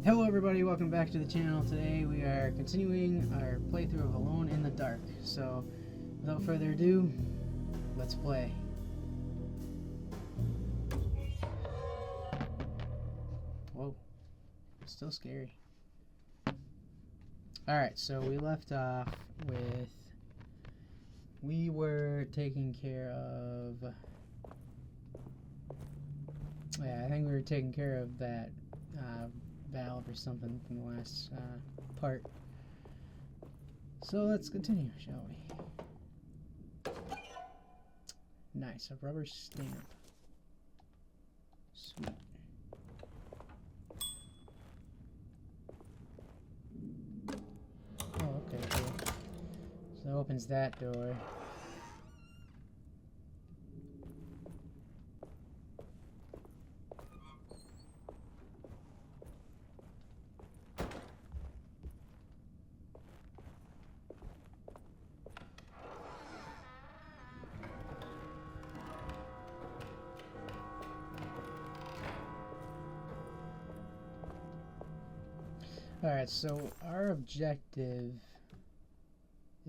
Hello everybody, welcome back to the channel. Today we are continuing our playthrough of Alone in the Dark. So, without further ado, let's play. Whoa, still scary. Alright, so we left off with... We were taking care of... Yeah, I think we were taking care of that valve or something from the last part. So let's continue, shall we? Nice, a rubber stamp. Sweet. Oh, okay, cool. So that opens that door. Alright, so our objective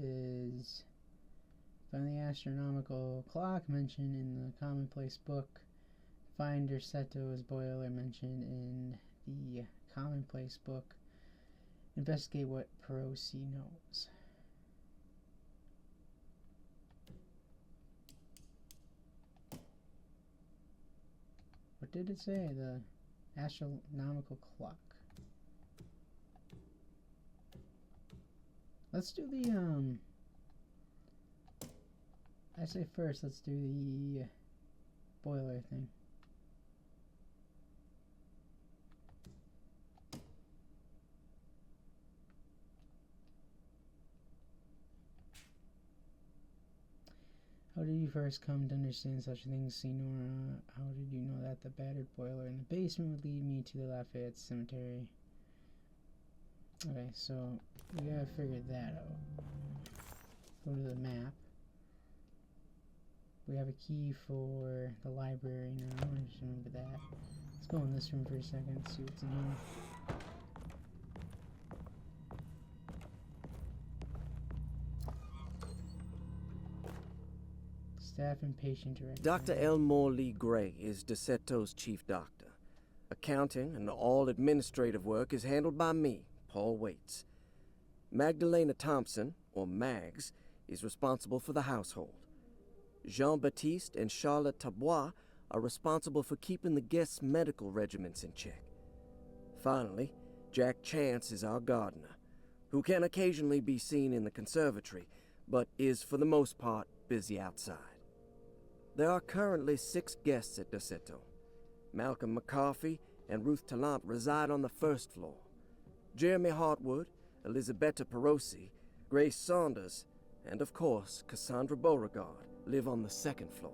is find the astronomical clock mentioned in the commonplace book, find Derceto's boiler mentioned in the commonplace book, investigate what Perosi knows. What did it say? The astronomical clock. Let's do the, I say first, let's do the boiler thing. How did you first come to understand such things, Senora? How did you know that the battered boiler in the basement would lead me to the Lafayette Cemetery? Okay, so we gotta figure that out. Go to the map. We have a key for the library now. I just remember that. Let's go in this room for a second, see what's in here. Staff and patient directory. Dr. Elmore Lee Gray is Derceto's chief doctor. Accounting and all administrative work is handled by me, Paul Waits. Magdalena Thompson, or Mags, is responsible for the household. Jean-Baptiste and Charlotte Tabois are responsible for keeping the guests' medical regimens in check. Finally, Jack Chance is our gardener, who can occasionally be seen in the conservatory, but is for the most part busy outside. There are currently 6 guests at Derceto. Malcolm McCarthy and Ruth Tallant reside on the first floor. Jeremy Hartwood, Elisabetta Perosi, Grace Saunders, and of course, Cassandra Beauregard live on the second floor.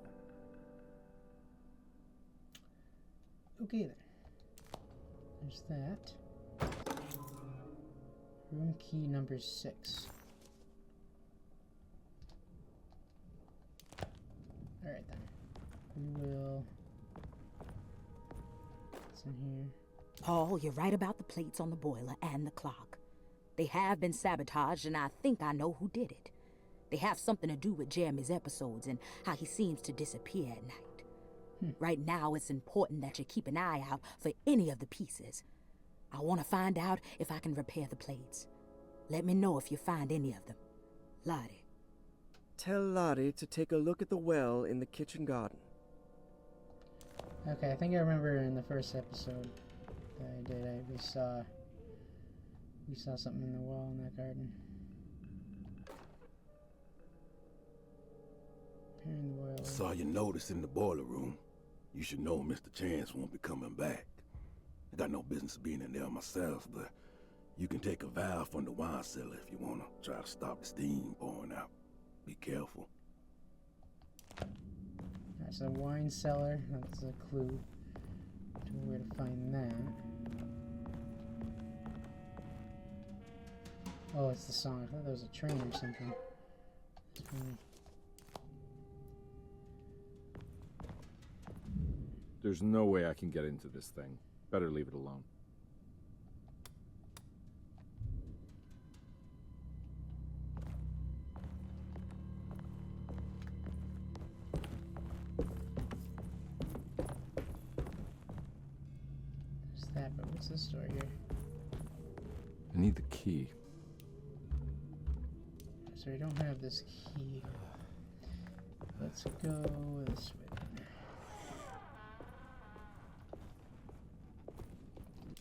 Okay then. There's that. Room key number 6. Alright then. We will... What's in here? Paul, you're right about the plates on the boiler and the clock. They have been sabotaged, and I think I know who did it. They have something to do with Jeremy's episodes and how he seems to disappear at night. Right now, it's important that you keep an eye out for any of the pieces. I want to find out if I can repair the plates. Let me know if you find any of them. Lottie. Tell Lottie to take a look at the well in the kitchen garden. Okay, I think I remember in the first episode that I did, we saw something in the wall in that garden. Repairing the boiler. Saw your notice in the boiler room. You should know Mr. Chance won't be coming back. I got no business being in there myself, but you can take a valve from the wine cellar if you want to try to stop the steam pouring out. Be careful. Alright, so wine cellar, that's a clue to where to find that. Oh, it's the song. I thought that was a train or something. There's no way I can get into this thing. Better leave it alone. that, but what's this door here? I need the key. So we don't have this key. Let's go this way then.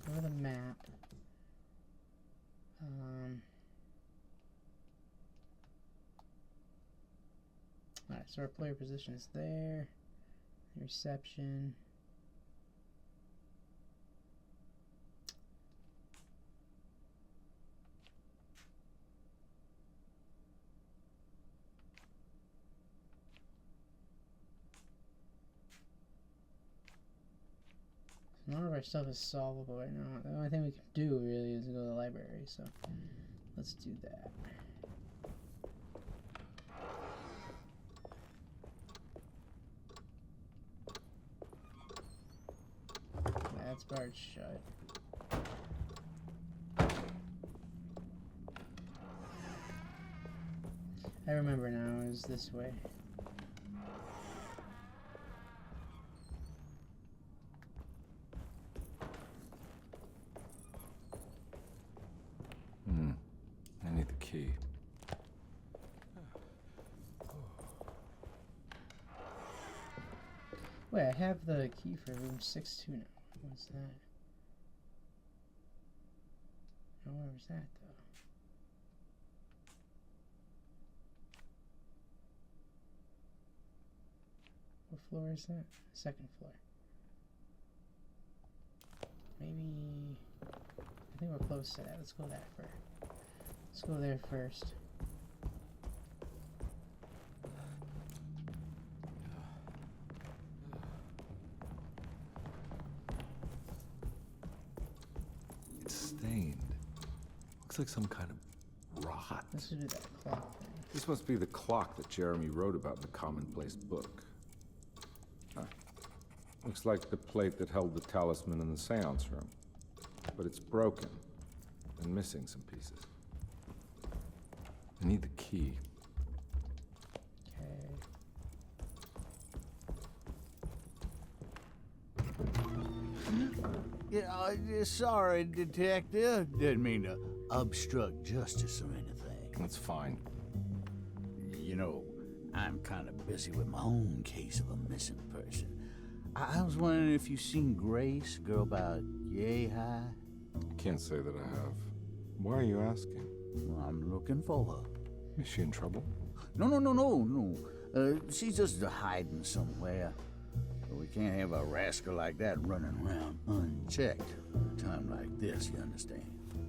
Go to the map. Alright, so our player position is there. Reception. None of our stuff is solvable right now. The only thing we can do really is go to the library, so let's do that. That's barred shut. I remember now, it was this way. I need the key. Wait, I have the key for room 6-2 now. What's that? Oh, where was that though? What floor is that? Second floor. Maybe... I think we're close to that. Let's go that first. Let's go there first. It's stained. Looks like some kind of rot. This would be that clock thing. This must be the clock that Jeremy wrote about in the commonplace book. Huh. Looks like the plate that held the talisman in the seance room. But it's broken and missing some pieces. I need the key. Yeah, sorry, Detective. Didn't mean to obstruct justice or anything. That's fine. You know, I'm kind of busy with my own case of a missing person. I was wondering if you've seen Grace, girl about yay high. Can't say that I have. Why are you asking? Well, I'm looking for her. Is she in trouble? No. She's just hiding somewhere. We can't have a rascal like that running around unchecked at a time like this, you understand?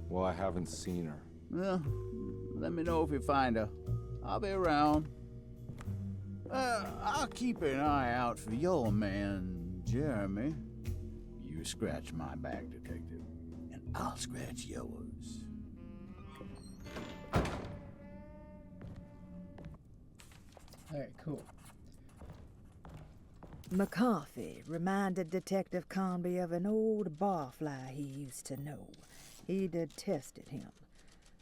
Well, I haven't seen her. Well, let me know if you find her. I'll be around. I'll keep an eye out for your man, Jeremy. You scratch my back, Detective, and I'll scratch yours. Alright, cool. McCarthy reminded Detective Conby of an old barfly he used to know. He detested him.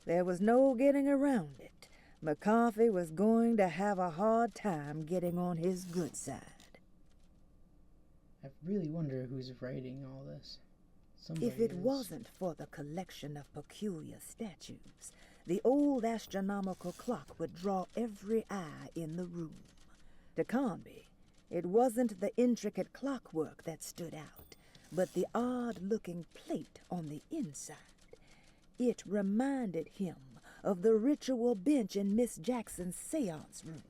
There was no getting around it. McCarthy was going to have a hard time getting on his good side. I really wonder who's writing all this. Somebody If it is. wasn't for the collection of peculiar statues, the old astronomical clock would draw every eye in the room. To Conby, it wasn't the intricate clockwork that stood out, but the odd-looking plate on the inside. It reminded him of the ritual bench in Miss Jackson's seance room,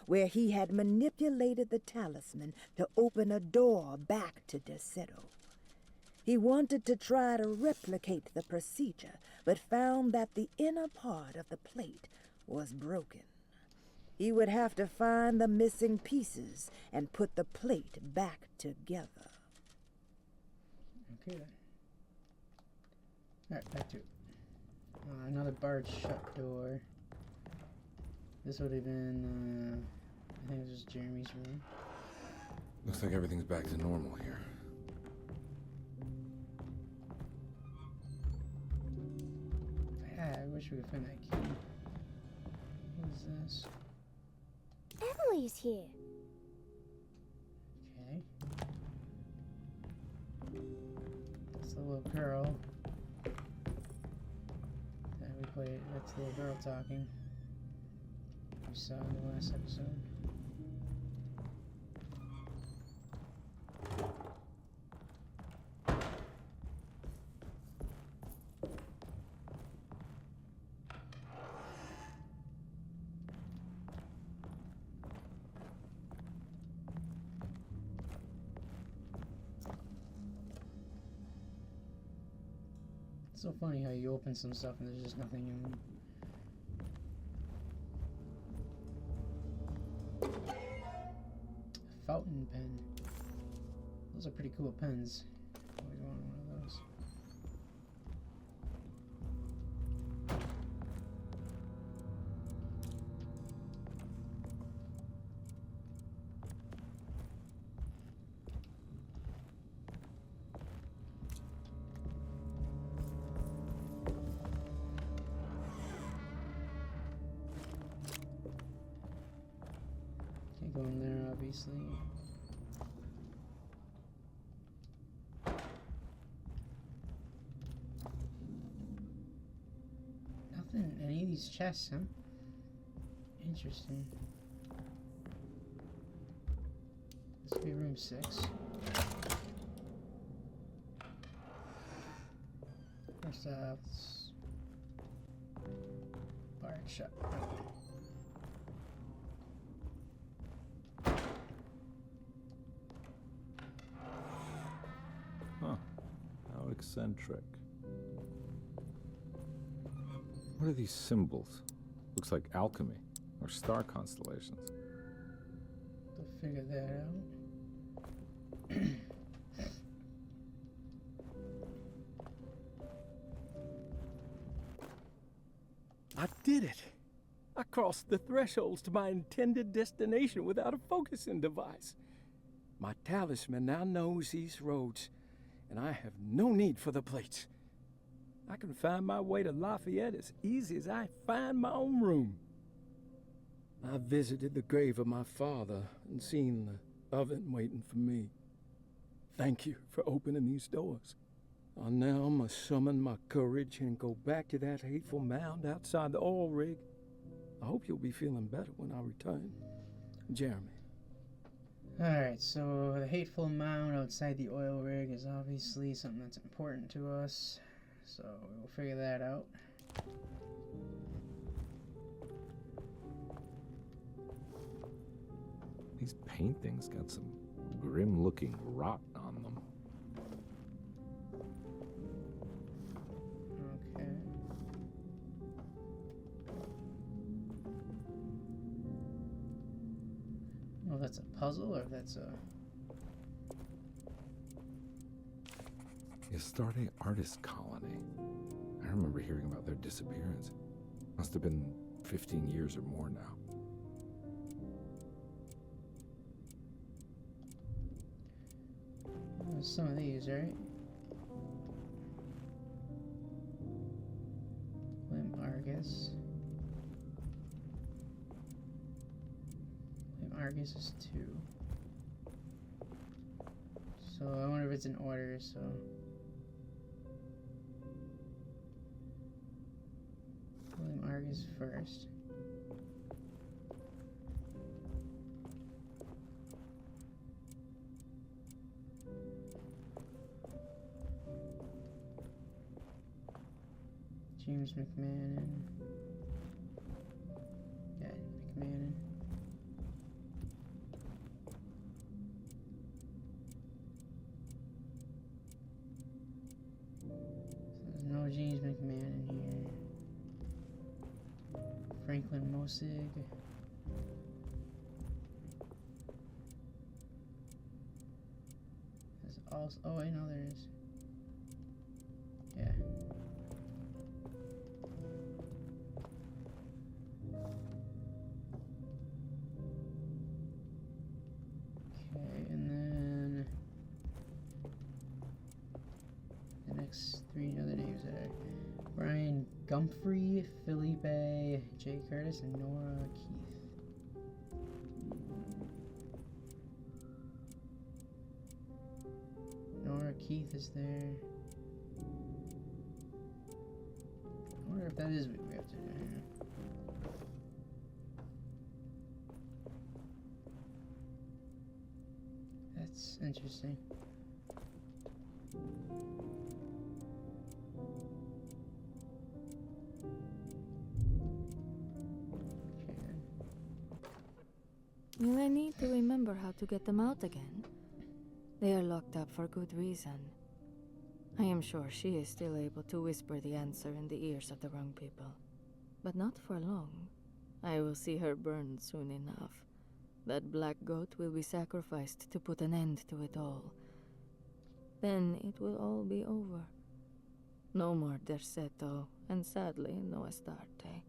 where he had manipulated the talisman to open a door back to Deseto. He wanted to try to replicate the procedure, but found that the inner part of the plate was broken. He would have to find the missing pieces and put the plate back together. Okay then. Alright, back to it. Another barred shut door. This would have been, I think it was just Jeremy's room. Looks like everything's back to normal here. I wish we could find that key. What is this? Emily's here. Okay. Let's the little girl. That we played. That's the little girl talking. We saw in the last episode. It's so funny how you open some stuff and there's just nothing in them. Fountain pen. Those are pretty cool pens. Always wanted one of those. Can't go in there, obviously. Nothing in any of these chests, huh? Interesting. This could be room 6. First off, bar and shut. Huh. How eccentric. What are these symbols? Looks like alchemy or star constellations. To figure that out. I did it! I crossed the thresholds to my intended destination without a focusing device. My talisman now knows these roads, and I have no need for the plates. I can find my way to Lafayette as easy as I find my own room. I visited the grave of my father and seen the oven waiting for me. Thank you for opening these doors. I now must summon my courage and go back to that hateful mound outside the oil rig. I hope you'll be feeling better when I return. Jeremy. Alright, so the hateful mound outside the oil rig is obviously something that's important to us. So we'll figure that out. These paintings got some grim-looking rot on them. Okay. Well, that's a puzzle, or that's a... Astarte Artist Colony. I remember hearing about their disappearance. Must have been 15 years or more now. Some of these, right? Limb Argus. Limb Argus is 2. So I wonder if it's in order, so... Limb Argus first. James McMahon. Yeah, McMahon. So there's no James McMahon in here. Franklin Mosig. There's also, oh, I know there is. Yeah. Okay, and then the next 3 other names are Brian Gumphrey, Felipe J. Curtis, and Nora Keith. Nora Keith is there. wonder if that is what we have to do here. That's interesting. Will I need to remember how to get them out again? They are locked up for good reason. I am sure she is still able to whisper the answer in the ears of the wrong people. But not for long. I will see her burned soon enough. That black goat will be sacrificed to put an end to it all. Then it will all be over. No more Derceto, and sadly, no Astarte.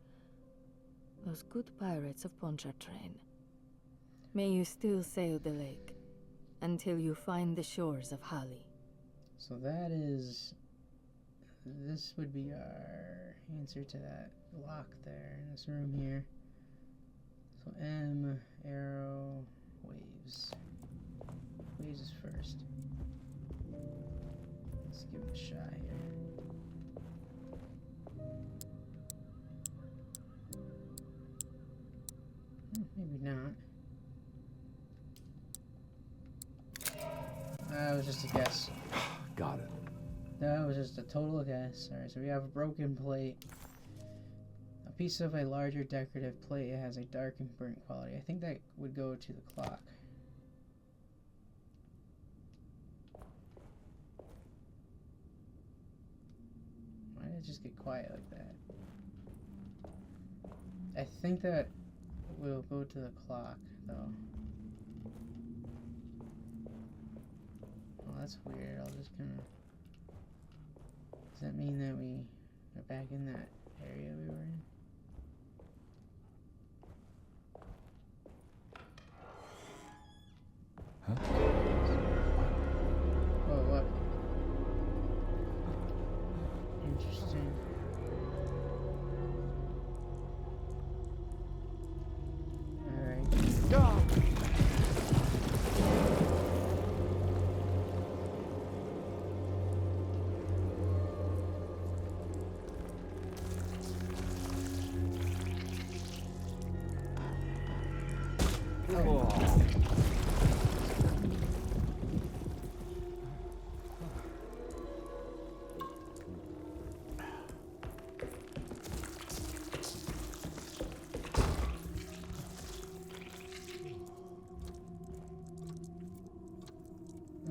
Those good pirates of Pontchartrain. May you still sail the lake, until you find the shores of Hali. So that is... This would be our answer to that lock there in this room here. So M, arrow, waves. Waves is first. Let's give it a shot here. Maybe not. That was just a guess. Got it. That was just a total guess. Alright, so we have a broken plate. A piece of a larger decorative plate. It has a dark and burnt quality. I think that would go to the clock. Why did it just get quiet like that? I think that will go to the clock, though. Oh, that's weird. I'll just kind of... Does that mean that we are back in that area we were in? Huh? Oh, what? Interesting. Alright. Go!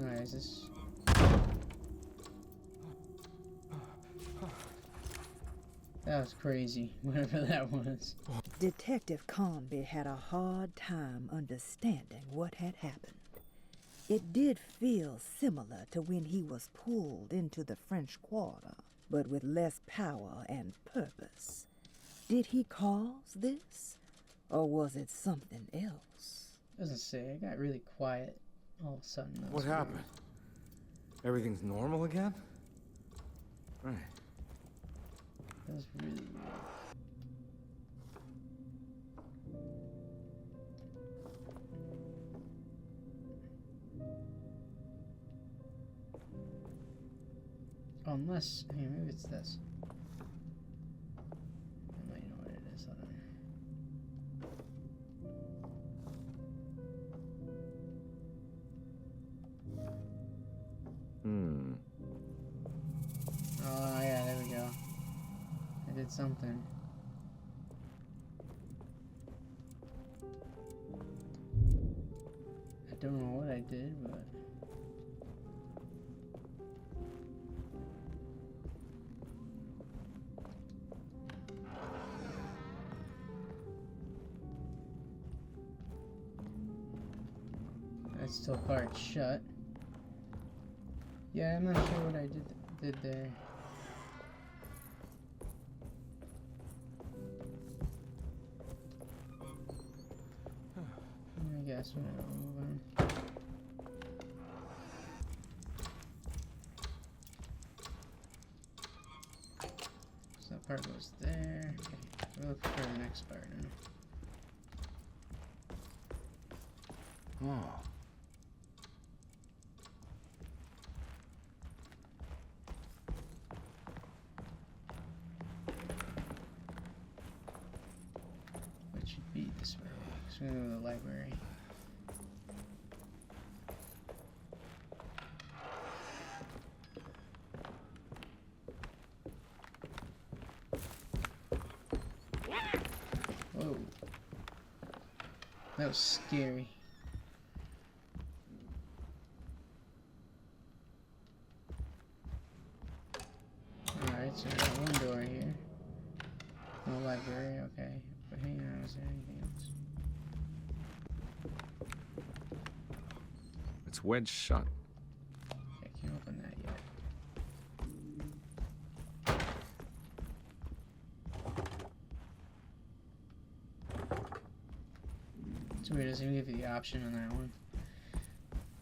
Alright, is this... That was crazy, whatever that was. Detective Conby had a hard time understanding what had happened. It did feel similar to when he was pulled into the French Quarter, but with less power and purpose. Did he cause this, or was it something else? Doesn't say. It got really quiet all of a sudden. That What was weird. happened? Everything's normal again? Right. That was really weird. Unless, hey, maybe it's this. I might know what it is. Hold on. Oh yeah, there we go. I did something. I don't know what I did, but... That's still part shut. Yeah, I'm not sure what I did there. I guess we'll move on. So that part goes there. Okay, we'll look for the next part now. Oh. Let's go to the library. Whoa. That was scary. Alright, so we got one door here. No library, okay. But hang on, is there anything else? It's wedged shut. I can't open that yet. It's weird, it doesn't give you the option on that one.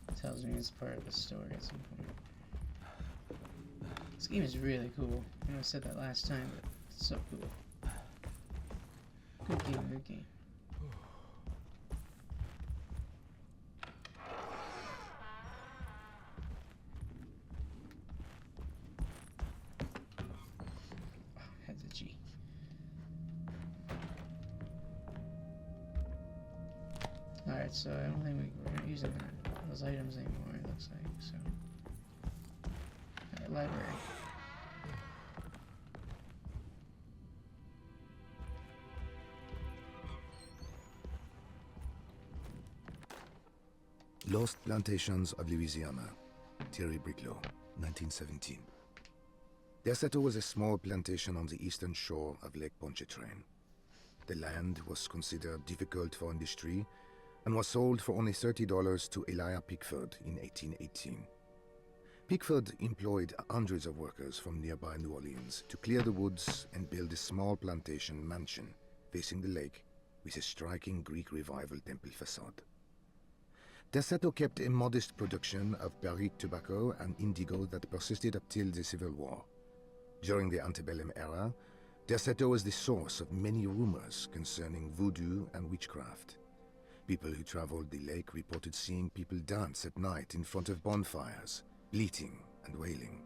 It tells me it's part of the story at some point. This game is really cool. I know I said that last time, but it's so cool. Good game, good game. That's a G. Alright, so I don't think we're not using those items anymore, it looks like, so. Alright, library. Lost Plantations of Louisiana, Thierry Briclot, 1917. Derceto was a small plantation on the eastern shore of Lake Pontchartrain. The land was considered difficult for industry and was sold for only $30 to Elijah Pickford in 1818. Pickford employed hundreds of workers from nearby New Orleans to clear the woods and build a small plantation mansion facing the lake with a striking Greek Revival temple facade. Derceto kept a modest production of barrique tobacco and indigo that persisted up till the Civil War. During the antebellum era, Derceto was the source of many rumors concerning voodoo and witchcraft. People who traveled the lake reported seeing people dance at night in front of bonfires, bleating and wailing.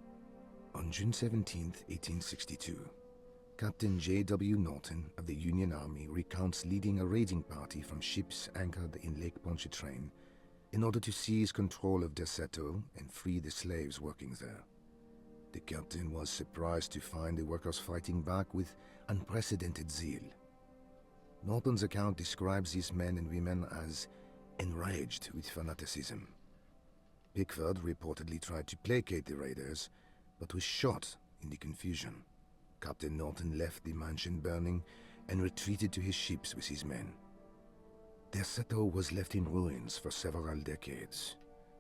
On June 17, 1862, Captain J.W. Norton of the Union Army recounts leading a raiding party from ships anchored in Lake Pontchartrain in order to seize control of Derceto and free the slaves working there. The captain was surprised to find the workers fighting back with unprecedented zeal. Norton's account describes these men and women as enraged with fanaticism. Pickford reportedly tried to placate the raiders, but was shot in the confusion. Captain Norton left the mansion burning and retreated to his ships with his men. Derceto was left in ruins for several decades.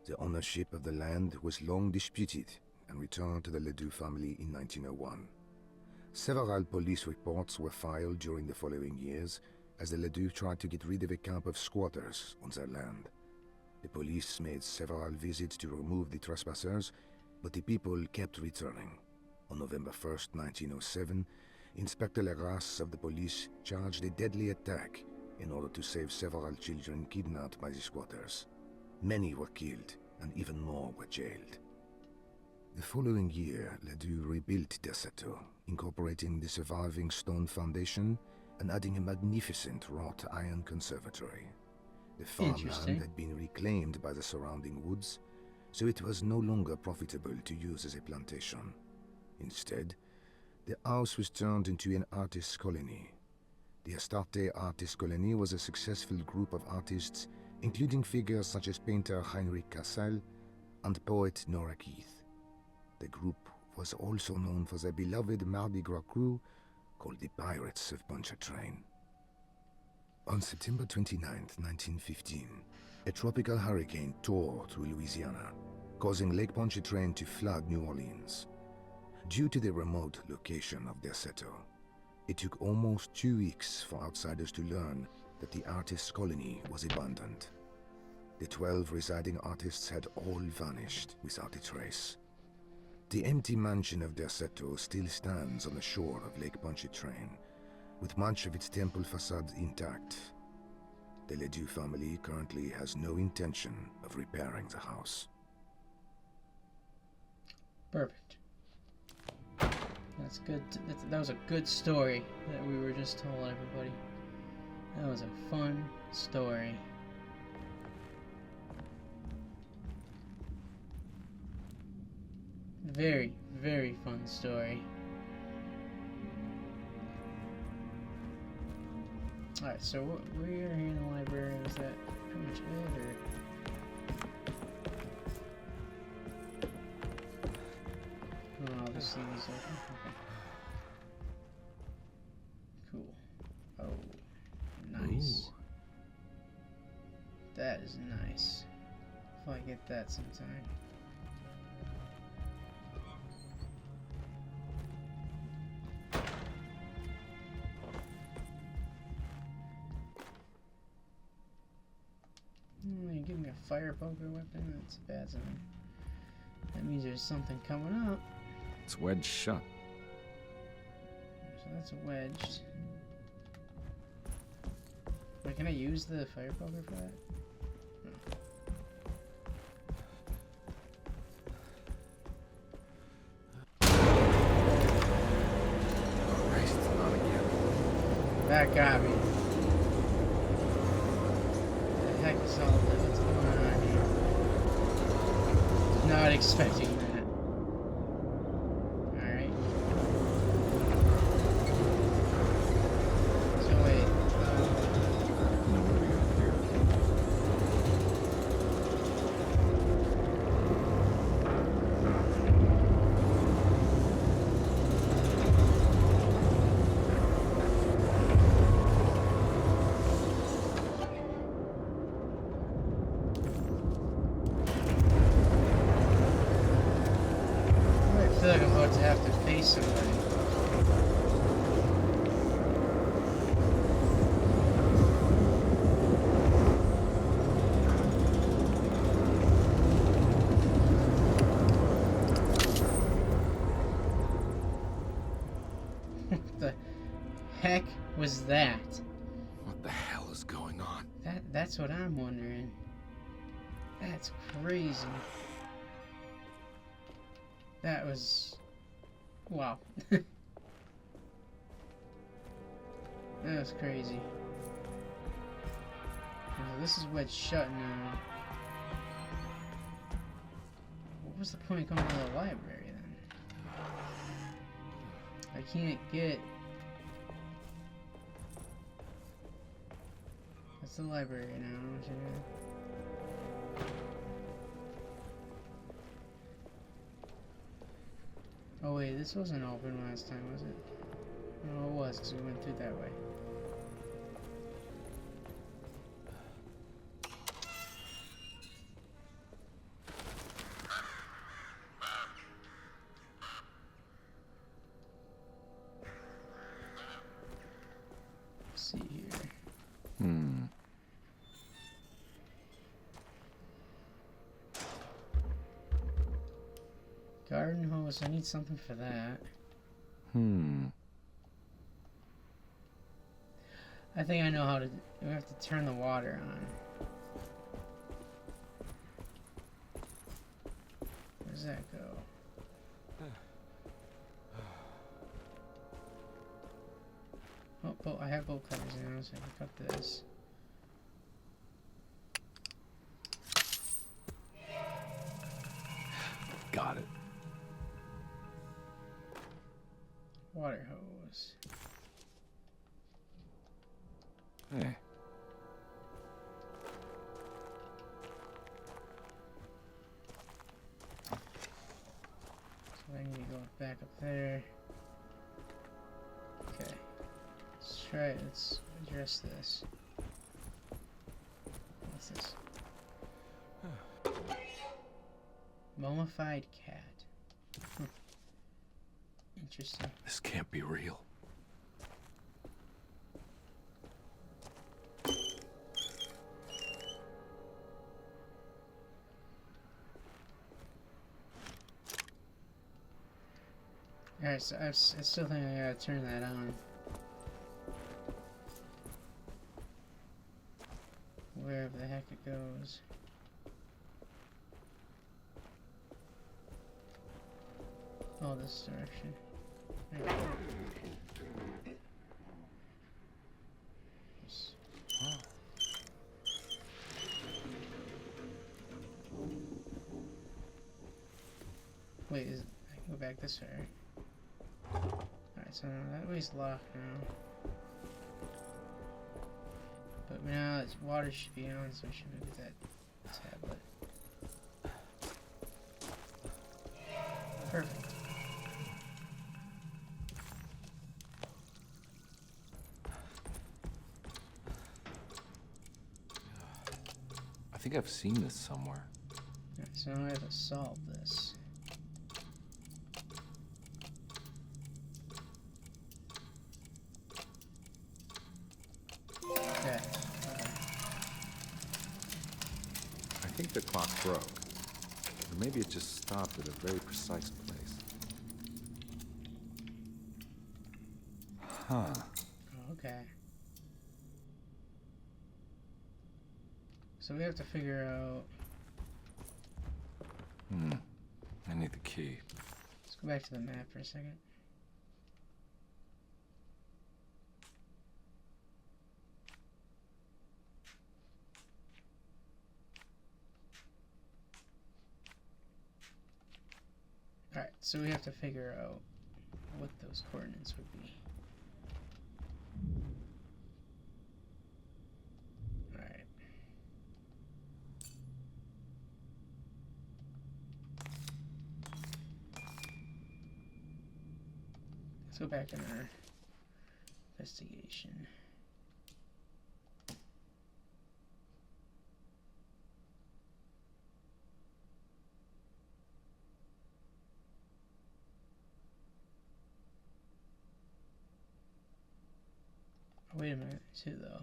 The ownership of the land was long disputed and returned to the Ledoux family in 1901. Several police reports were filed during the following years as the Ledoux tried to get rid of a camp of squatters on their land. The police made several visits to remove the trespassers, but the people kept returning. On November 1st, 1907, Inspector Legrasse of the police charged a deadly attack in order to save several children kidnapped by the squatters. Many were killed, and even more were jailed. The following year, Ledoux rebuilt Derceto, incorporating the surviving stone foundation and adding a magnificent wrought iron conservatory. The farmland had been reclaimed by the surrounding woods, so it was no longer profitable to use as a plantation. Instead, the house was turned into an artist's colony. The Astarte Artist Colony was a successful group of artists, including figures such as painter Heinrich Cassel and poet Nora Keith. The group was also known for their beloved Mardi Gras crew called the Pirates of Pontchartrain. On September 29, 1915, a tropical hurricane tore through Louisiana, causing Lake Pontchartrain to flood New Orleans. Due to the remote location of Derceto, it took almost 2 weeks for outsiders to learn that the artist's colony was abandoned. The 12 residing artists had all vanished without a trace. The empty mansion of Derceto still stands on the shore of Lake Pontchartrain, with much of its temple facade intact. The Ledoux family currently has no intention of repairing the house. Perfect. That's good. That was a good story that we were just told, everybody. That was a fun story. Very, very fun story. Alright, so we're here in the library. Was that pretty much it, or? Oh, this thing is open. Okay. Cool. Oh, nice. Ooh. That is nice. If I get that sometime. You're giving me a fire poker weapon? That's a bad sign. That means there's something coming up. It's wedged shut. So that's wedged. Wait, can I use the fire poker for that? No. Christ, not again. That got me. The heck is all that? What's going on here? Not expecting that. Alright. So wait. No, what do we got here? I feel like I'm about to have to face somebody. What the heck was that? What the hell is going on? That's what I'm wondering. That's crazy. That was... wow. That was crazy. So this is what's shut now. What was the point of going to the library then? I can't get... That's the library now. Oh wait, this wasn't open last time, was it? No, it was, because we went through that way. Let's see here. Garden hose, I need something for that. I think I know how to... We have to turn the water on. Where does that go? Oh, I have bolt cutters now, so I can cut this. Got it. Water hose. Hey. So I need to go back up there. Okay. Let's try it. Let's address this. What's this? Mummified cat. Interesting. This can't be real. Alright, so I still think I gotta turn that on. Wherever the heck it goes. Oh, this direction. Right there. Just back this way. Alright, so that way's locked now. But now its water should be on, so I should move that tablet. Perfect. I think I've seen this somewhere. Alright, so now I have to solve this. Okay. I think the clock broke. Or maybe it just stopped at a very precise place. Huh. Okay. So we have to figure out. I need the key. Let's go back to the map for a second. Alright, so we have to figure out what those coordinates would be. Alright. Let's go back in our investigation. Wait a minute, too, though.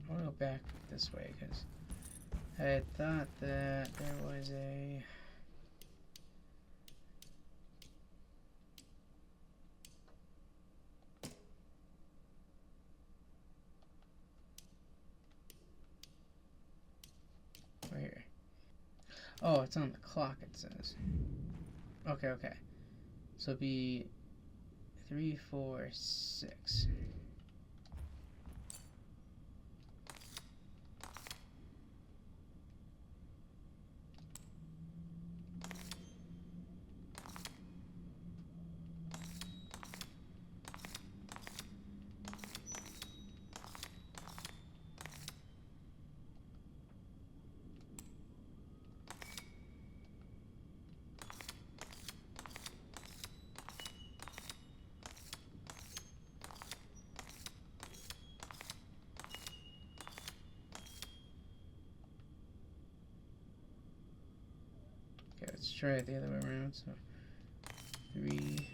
I want to go back this way, because I had thought that there was a... Where? Oh, it's on the clock, it says. Okay, okay. So it'd be 3, 4, 6. Okay, let's try it the other way around. So 3.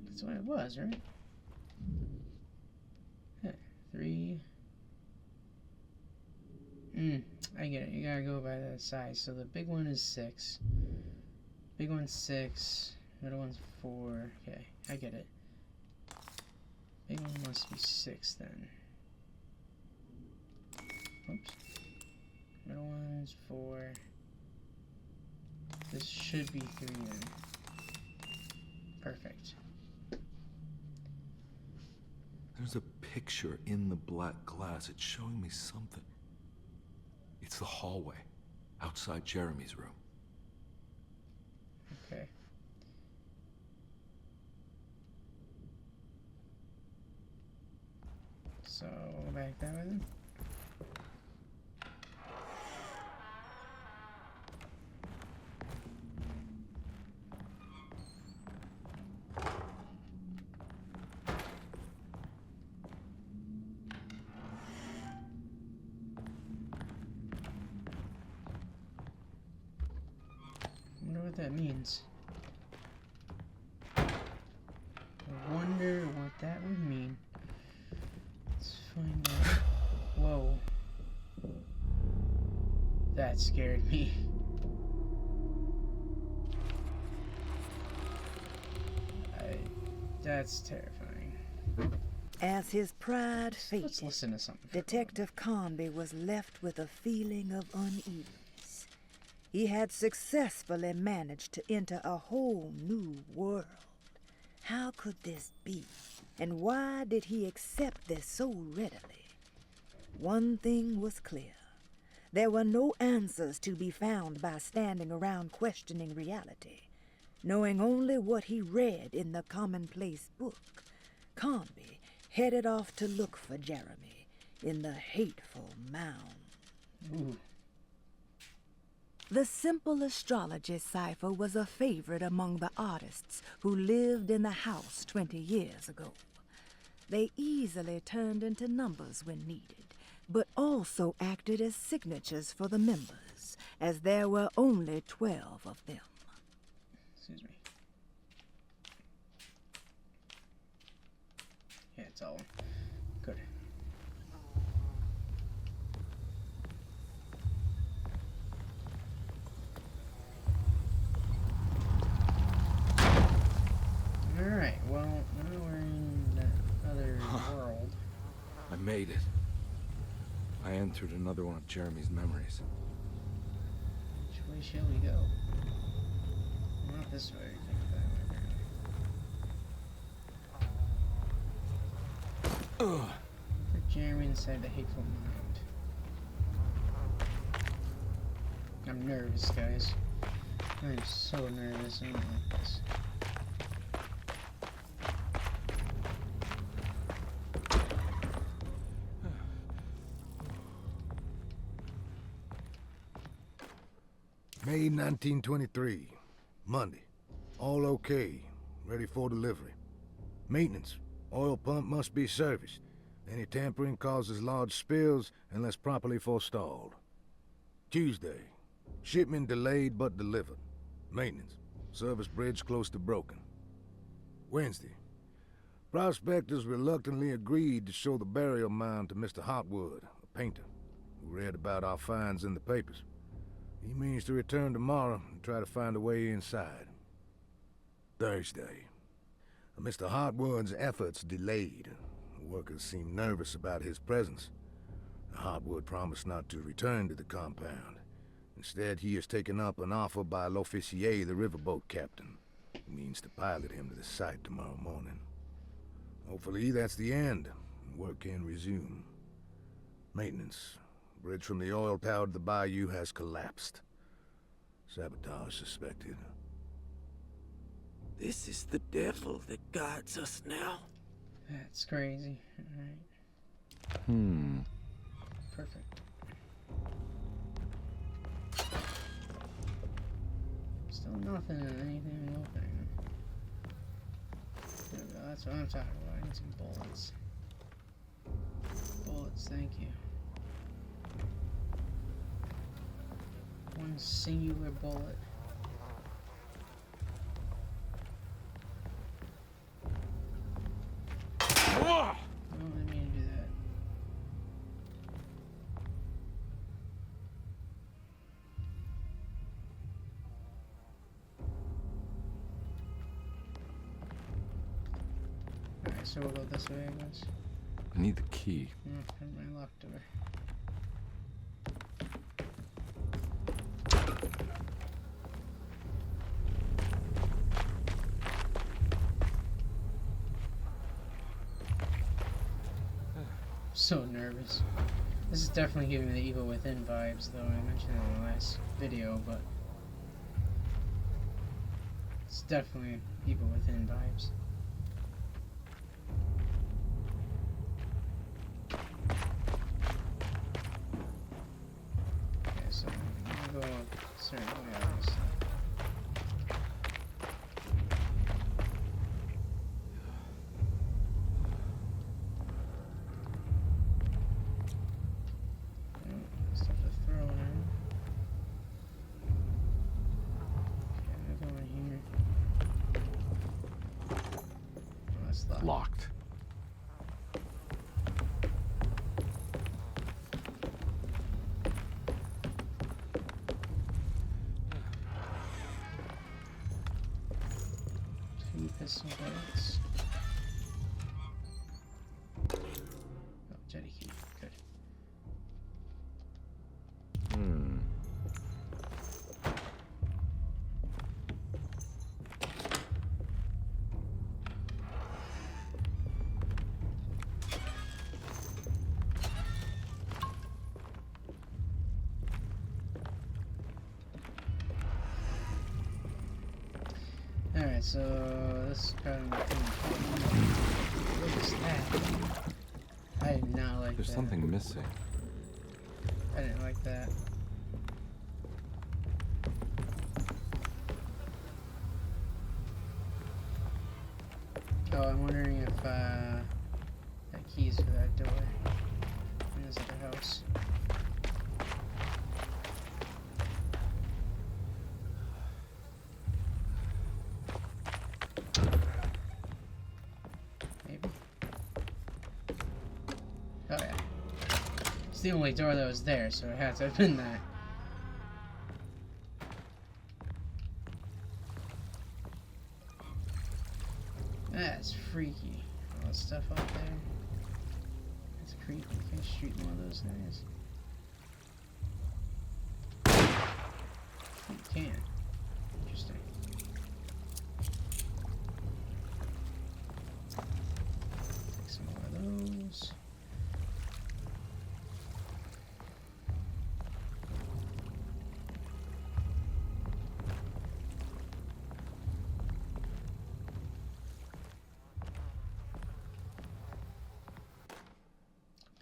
That's what it was, right? Yeah, 3. I get it. You gotta go by the size. So the big one is 6. Big one's 6. Middle one's 4. Okay, I get it. Big one must be 6 then. Oops. Middle one's 4. This should be 3 then. Perfect. There's a picture in the black glass. It's showing me something. It's the hallway outside Jeremy's room. Okay. So, back that way then. I wonder what that means. I wonder what that would mean. Let's find out. Whoa. That scared me. That's terrifying. As his pride faded, Let's listen to something. Detective Conby was left with a feeling of unease. He had successfully managed to enter a whole new world. How could this be? And why did he accept this so readily? One thing was clear. There were no answers to be found by standing around questioning reality. Knowing only what he read in the commonplace book, Conby headed off to look for Jeremy in the hateful mound. Ooh. The simple astrology cipher was a favorite among the artists who lived in the house 20 years ago. They easily turned into numbers when needed, but also acted as signatures for the members, as there were only 12 of them. Excuse me. Yeah, it's all good. Alright, well, now we're in that other world. I made it. I entered another one of Jeremy's memories. Which way shall we go? Not this way, I think that way. Put Jeremy inside the hateful mind. I'm nervous, guys. I'm so nervous. I don't like this. May 1923, Monday. All okay, ready for delivery. Maintenance. Oil pump must be serviced. Any tampering causes large spills unless properly forestalled. Tuesday. Shipment delayed but delivered. Maintenance. Service bridge close to broken. Wednesday. Prospectors reluctantly agreed to show the burial mound to Mr. Hotwood, a painter, who read about our finds in the papers. He means to return tomorrow and try to find a way inside. Thursday. Mr. Hotwood's efforts delayed. The workers seemed nervous about his presence. Hotwood promised not to return to the compound. Instead, he has taken up an offer by l'officier, the riverboat captain, who means to pilot him to the site tomorrow morning. Hopefully, that's the end, and work can resume. Maintenance. Bridge from the oil tower to the bayou has collapsed. Sabotage suspected. This is the devil that guides us now. That's crazy. Alright. Perfect. Still nothing, anything open. There we go, that's what I'm talking about. I need some bullets. Bullets, thank you. One singular bullet. Oh, I didn't mean to do that. Alright, so we'll go this way, I guess. I need the key. Never mind, locked door. So nervous. This is definitely giving me the Evil Within vibes, though. I mentioned it in the last video, but it's definitely Evil Within vibes. Okay, so I'm gonna go a certain way, obviously. Stuff to throw in. Okay, I'm gonna go in here. Oh, that's locked. Locked. Two pistol bullets. cemetery key. Good. Alright, so this is probably my thing. What is that? I did not like There's that. something missing. I didn't like that. Oh, I'm wondering if that key's for that door in this other house. Maybe. Oh yeah. It's the only door that was there, so it had to have been that. That's freaky. All that stuff out there. That's creepy. Can I shoot one of those guys? You can. Interesting. Take some more of those.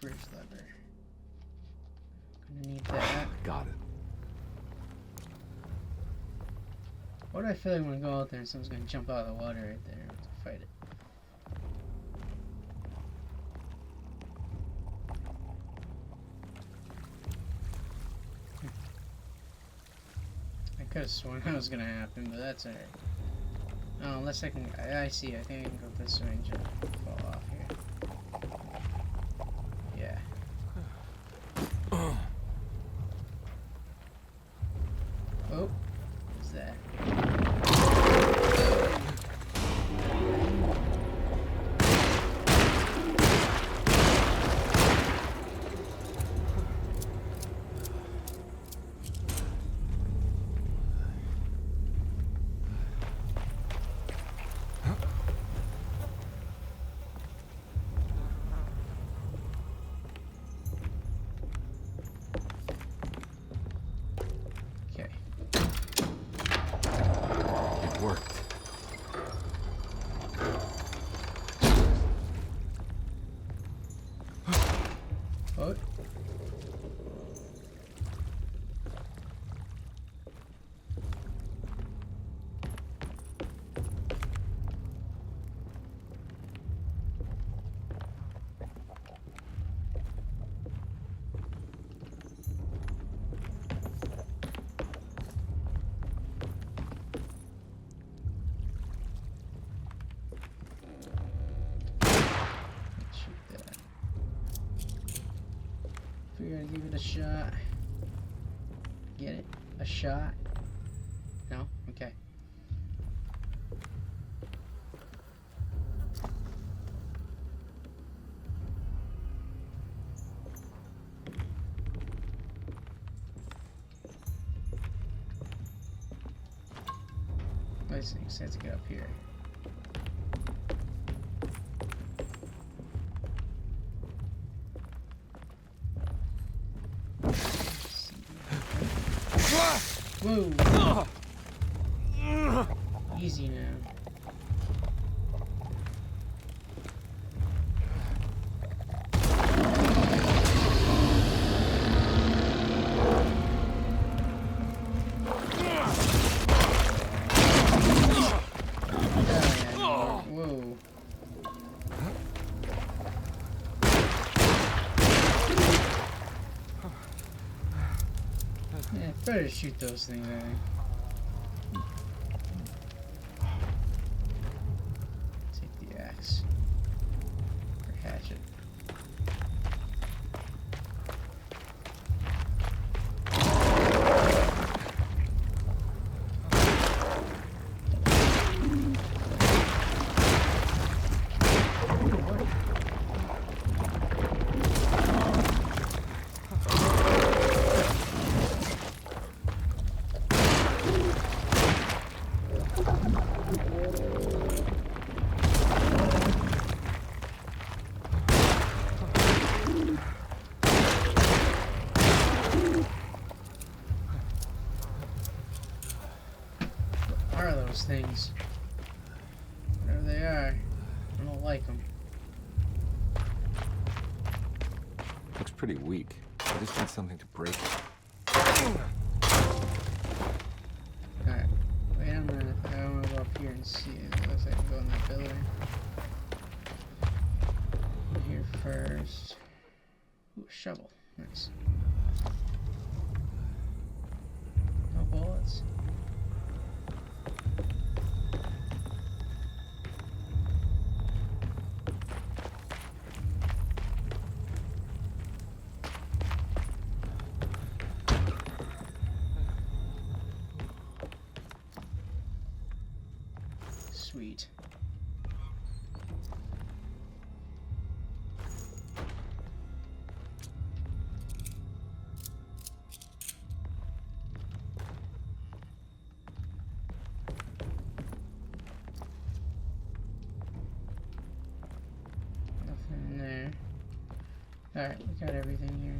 Bridge lever. Gonna need that. Got it. Why do I feel like when I go out there and someone's gonna jump out of the water right there? I have to fight it. I could have sworn that was gonna happen, but that's alright. Oh, unless I can. I see. I think I can go this way and jump. Fall off here. Yeah. Oh, what's that? Okay. It worked. What? Shoot that. Figure I'd give it a shot. Get it? A shot? No? Okay. These things have to get up here. Whoa! Easy now. Whoa. Yeah, better shoot those things, I think. Take the axe. Or hatchet. things. Whatever they are, I don't like them. Looks pretty weak. I just need something to break it. Alright, wait a minute. I want to go up here and see it. It looks like I can go in that building. In here first. Ooh, shovel. Nice. No bullets. Sweet. Nothing there. Alright, we got everything here.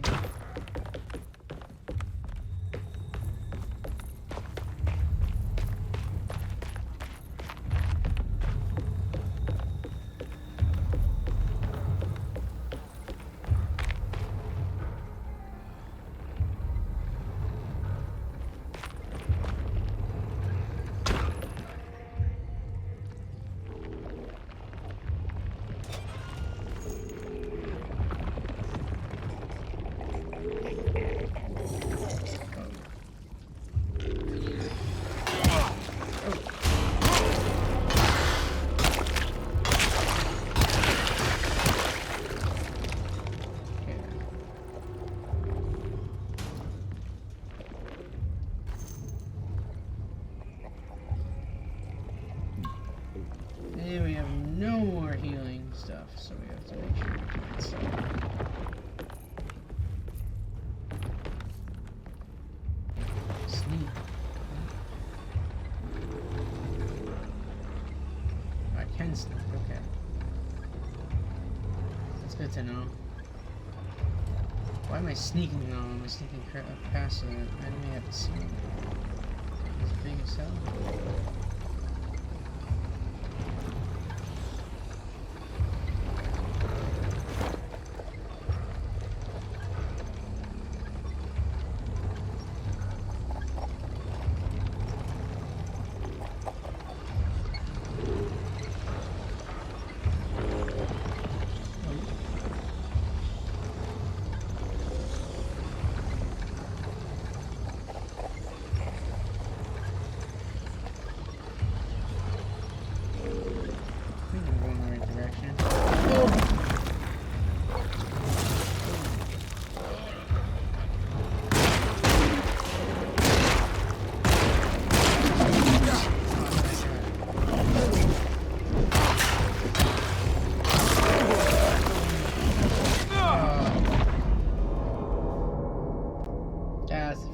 And we have no more healing stuff, so we have to make sure we do it. Sneak. I can sneak, okay. That's good to know. Why am I sneaking though? Am I sneaking past it? I didn't have to see it. It's big as hell.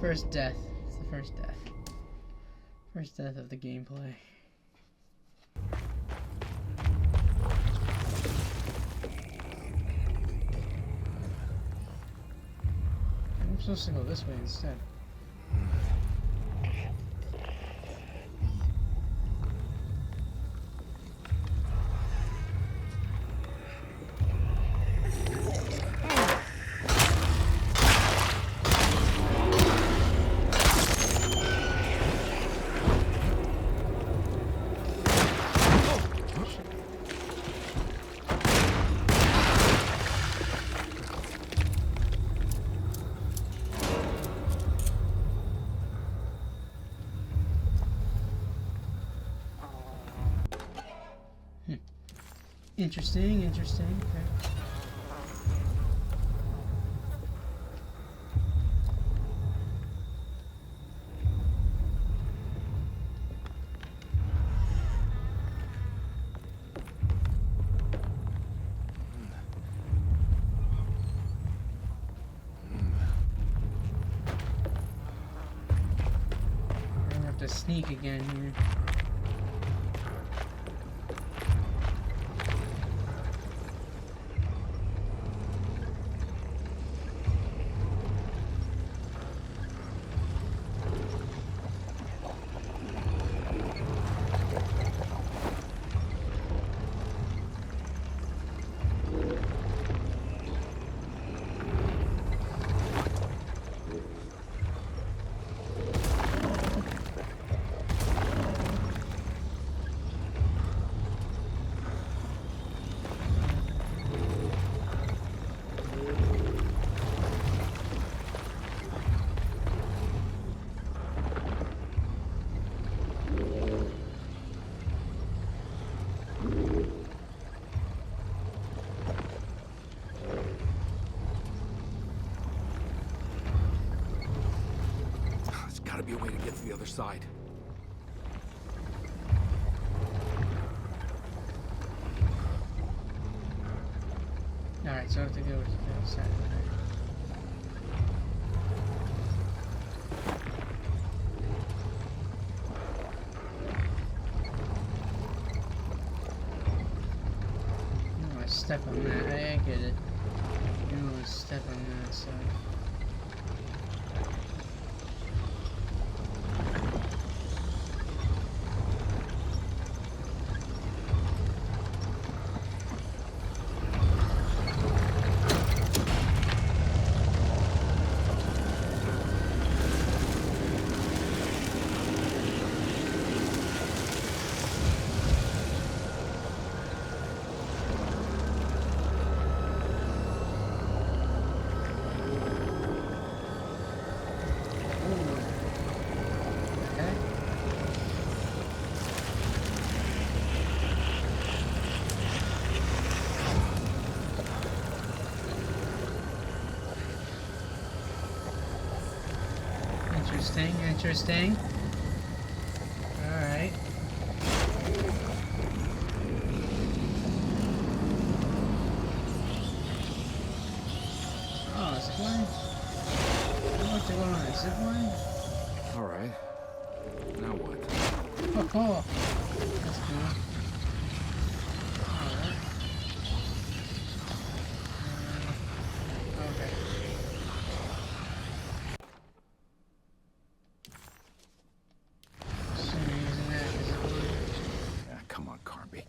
First death. It's the first death. First death of the gameplay. I'm supposed to go this way instead. Interesting, interesting. Okay. I'm gonna have to sneak again here. be a way to get to the other side. Alright, so I have to go to the other side of that. No, I step on that. I get it. No, I step on that side. Interesting, interesting. Alright. Oh, zipline? I want to go on a zipline? Alright. Now what? Oh, cool. That's cool. Alright. Okay. Come on, Carby.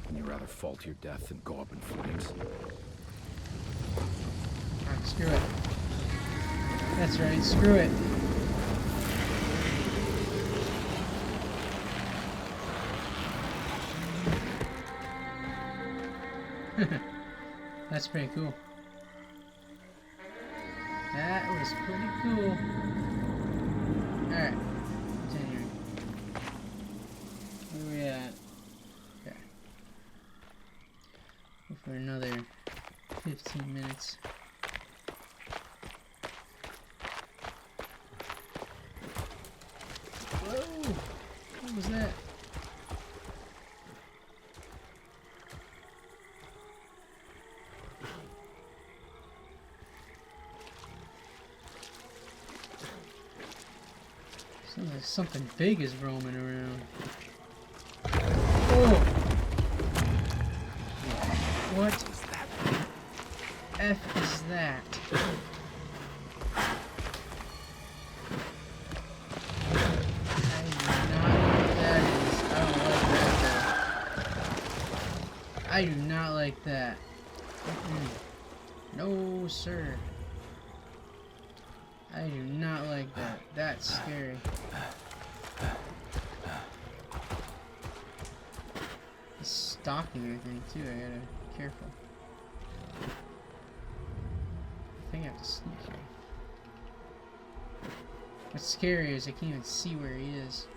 Wouldn't you rather fall to your death than go up in flames? Alright, screw it. That's right, screw it. That's pretty cool. That was pretty cool. Alright, continuing. Where are we at? Okay. Go for another 15 minutes. Whoa! What was that? Sounds like something big is roaming around. Oh! What F is that? I do not like that. No, sir. I do not like that. That's scary. He's stalking, I think, too. I gotta be careful. I think I have to sneak here. What's scary is I can't even see where he is.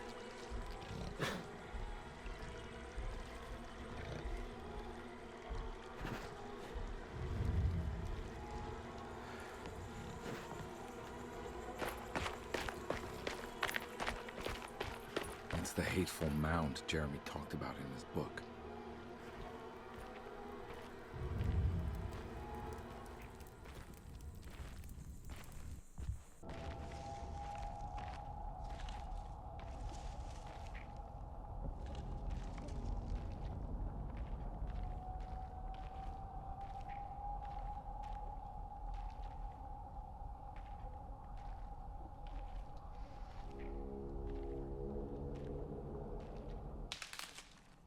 It's the hateful mound Jeremy talked about in his book.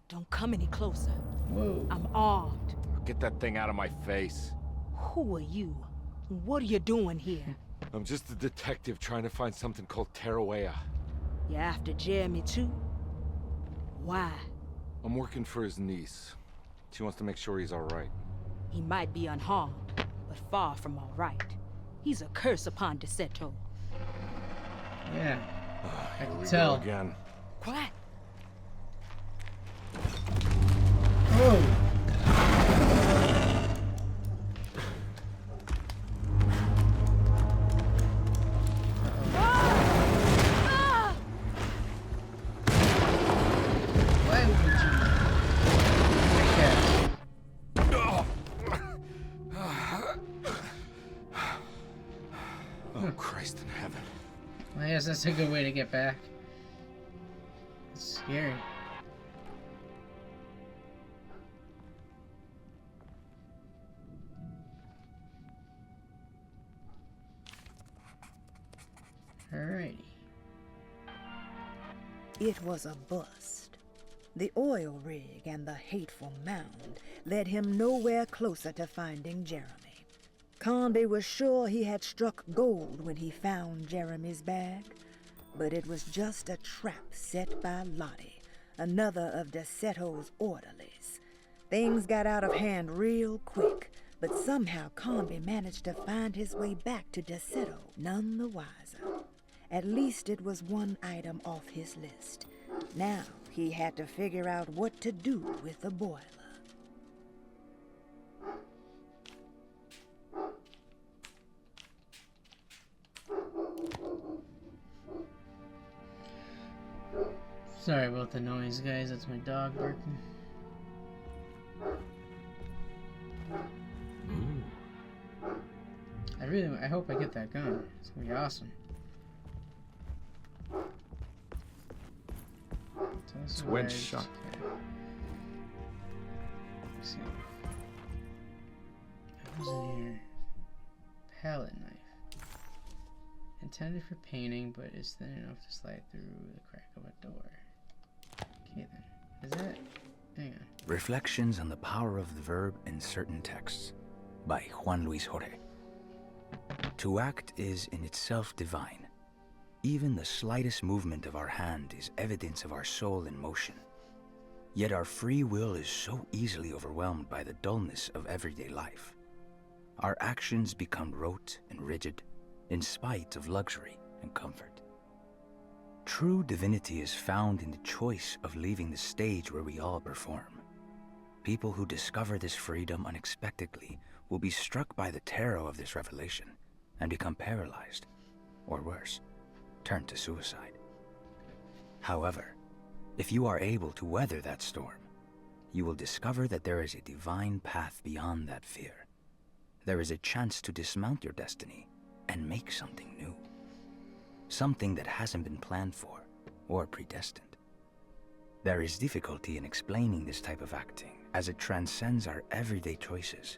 Don't come any closer. Whoa. I'm armed. Get that thing out of my face. Who are you? What are you doing here? I'm just a detective trying to find something called Teruea. You after Jeremy too? Why? I'm working for his niece. She wants to make sure he's all right. He might be unharmed, but far from all right. He's a curse upon Deseto. Yeah, I Here can we tell. go again. Quiet. Whoa! Oh, Christ in heaven. Well, I guess that's a good way to get back. It's scary. Alrighty. It was a bust. The oil rig and the hateful mound led him nowhere closer to finding Jeremy. Conby was sure he had struck gold when he found Jeremy's bag, but it was just a trap set by Lottie, another of DeSeto's orderlies. Things got out of hand real quick, but somehow Conby managed to find his way back to DeSeto, none the wiser. At least it was one item off his list. Now he had to figure out what to do with the boiler. Sorry about the noise, guys. That's my dog barking. I hope I get that gun. It's gonna be awesome. It's wedge shot. Let's see. What was in here? Palette knife. Intended for painting, but is thin enough to slide through the crack of a door. Okay then. Is that? Hang on. Reflections on the Power of the Verb in Certain Texts by Juan Luis Jorge. To act is in itself divine. Even the slightest movement of our hand is evidence of our soul in motion. Yet our free will is so easily overwhelmed by the dullness of everyday life. Our actions become rote and rigid, in spite of luxury and comfort. True divinity is found in the choice of leaving the stage where we all perform. People who discover this freedom unexpectedly will be struck by the terror of this revelation and become paralyzed, or worse, turn to suicide. However, if you are able to weather that storm, you will discover that there is a divine path beyond that fear. There is a chance to dismount your destiny and make something new. Something that hasn't been planned for or predestined. There is difficulty in explaining this type of acting as it transcends our everyday choices.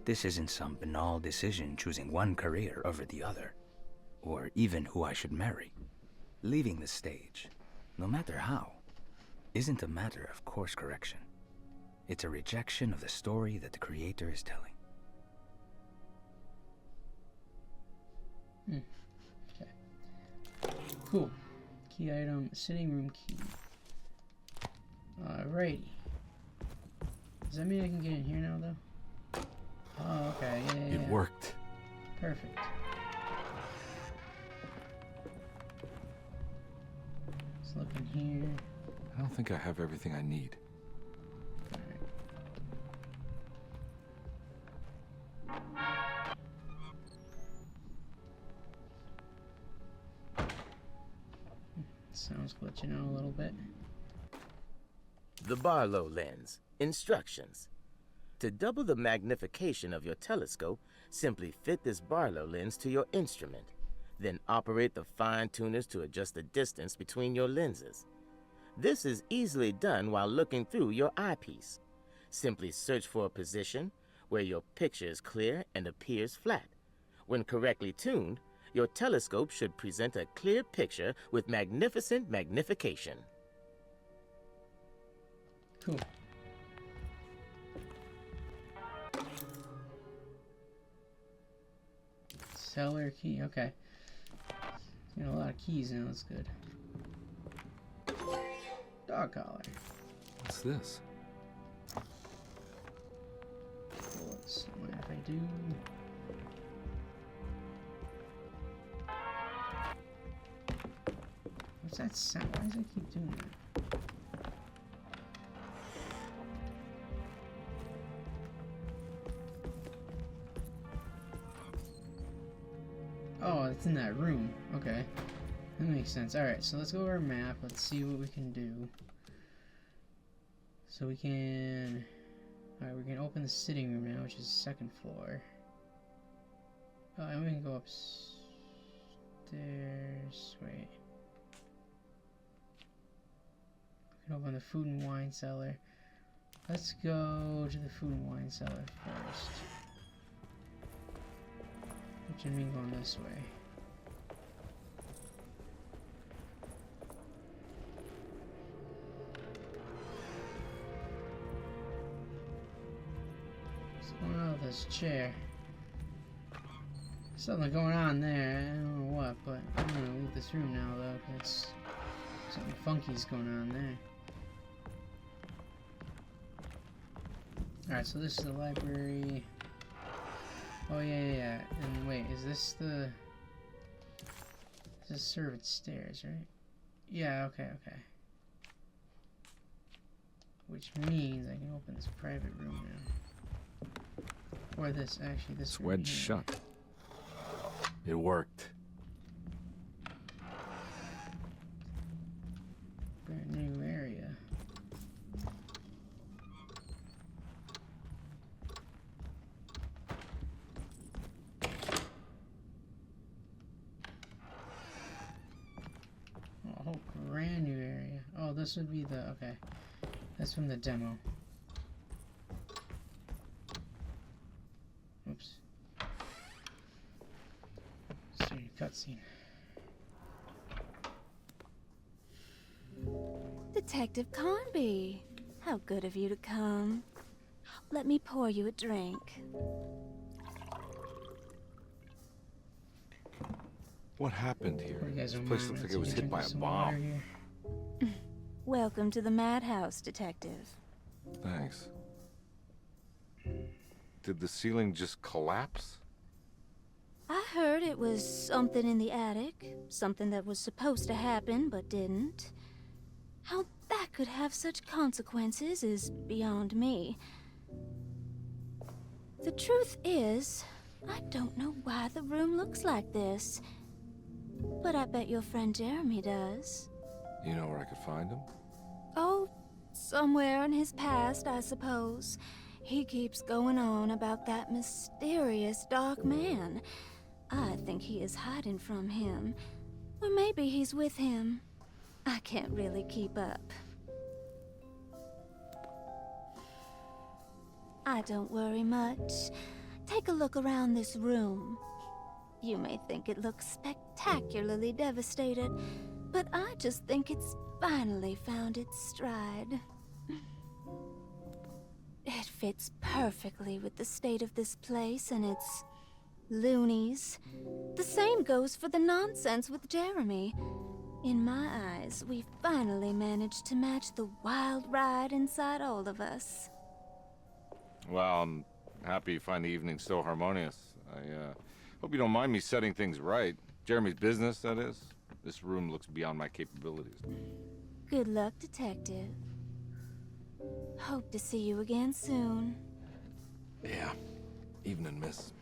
This isn't some banal decision choosing one career over the other, or even who I should marry. Leaving the stage, no matter how, isn't a matter of course correction. It's a rejection of the story that the creator is telling. Okay. Cool. Key item, sitting room key. Alrighty. Does that mean I can get in here now, though? Oh, okay. Yeah. It worked. Perfect. Let's look in here. I don't think I have everything I need. Sounds glitching out a little bit. The Barlow lens. Instructions. To double the magnification of your telescope, simply fit this Barlow lens to your instrument. Then operate the fine-tuners to adjust the distance between your lenses. This is easily done while looking through your eyepiece. Simply search for a position where your picture is clear and appears flat. When correctly tuned, your telescope should present a clear picture with magnificent magnification. Cool. Cellar key, okay. Got a lot of keys now, that's good. Dog collar. What's this? Bullets. Mind if I do? What's that sound? Why does it keep doing that? Oh, it's in that room. Okay. That makes sense. Alright, so let's go to our map. Let's see what we can do. So we can... Alright, we can open the sitting room now, which is second floor. Oh, and we can go up... stairs. Wait. I can open the food and wine cellar. Let's go to the food and wine cellar first. Which would mean going this way. What's going on with this chair? Something going on there. I don't know what, but I'm gonna leave this room now though, because something funky's going on there. Alright, so this is the library. Oh yeah. And wait, is this the... This is servant stairs, right? Yeah, okay. Which means I can open this private room now. Or this, actually, this It's room wedged here. shut. It worked. Brand new area. Oh, brand new area. Oh, this would be the, okay. That's from the demo. Oops. Sorry, cutscene. Detective Conby, how good of you to come. Let me pour you a drink. What happened here? You guys This don't place mind, looks like let's it was see, hit by a some water bomb. here. Welcome to the madhouse, Detective. Thanks. Did the ceiling just collapse? I heard it was something in the attic, something that was supposed to happen but didn't. How that could have such consequences is beyond me. The truth is, I don't know why the room looks like this. But I bet your friend Jeremy does. You know where I could find him? Oh, somewhere in his past, I suppose. He keeps going on about that mysterious dark man. I think he is hiding from him. Or maybe he's with him. I can't really keep up. I don't worry much. Take a look around this room. You may think it looks spectacularly devastated, but I just think it's finally found its stride. It fits perfectly with the state of this place and its loonies. The same goes for the nonsense with Jeremy. In my eyes, we finally managed to match the wild ride inside all of us. Well, I'm happy you find the evening so harmonious. I hope you don't mind me setting things right. Jeremy's business, that is. This room looks beyond my capabilities. Good luck, Detective. Hope to see you again soon. Yeah. Evening, miss.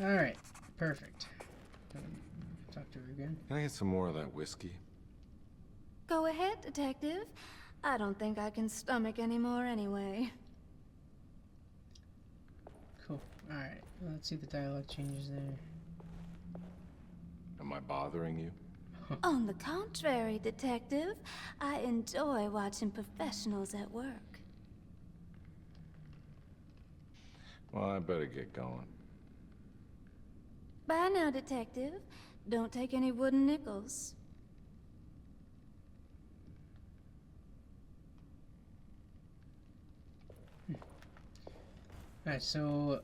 Alright, perfect. Talk to her again. Can I get some more of that whiskey? Go ahead, Detective. I don't think I can stomach any more anyway. Cool. Alright, let's see if the dialogue changes there. Am I bothering you? On the contrary, Detective, I enjoy watching professionals at work. Well, I better get going. Bye now, Detective. Don't take any wooden nickels. Alright, so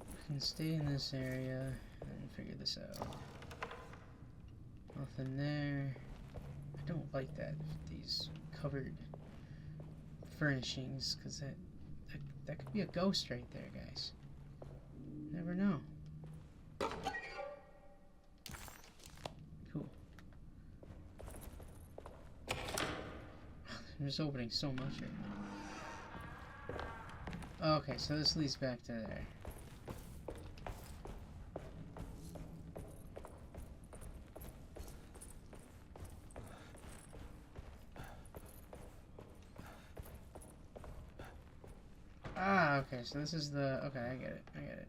we can stay in this area and figure this out. Nothing there. I don't like that, these covered furnishings, because that could be a ghost right there, guys. Never know. Cool. I'm just opening so much right now. Okay, so this leads back to there. Okay, so this is the... Okay, I get it. I get it.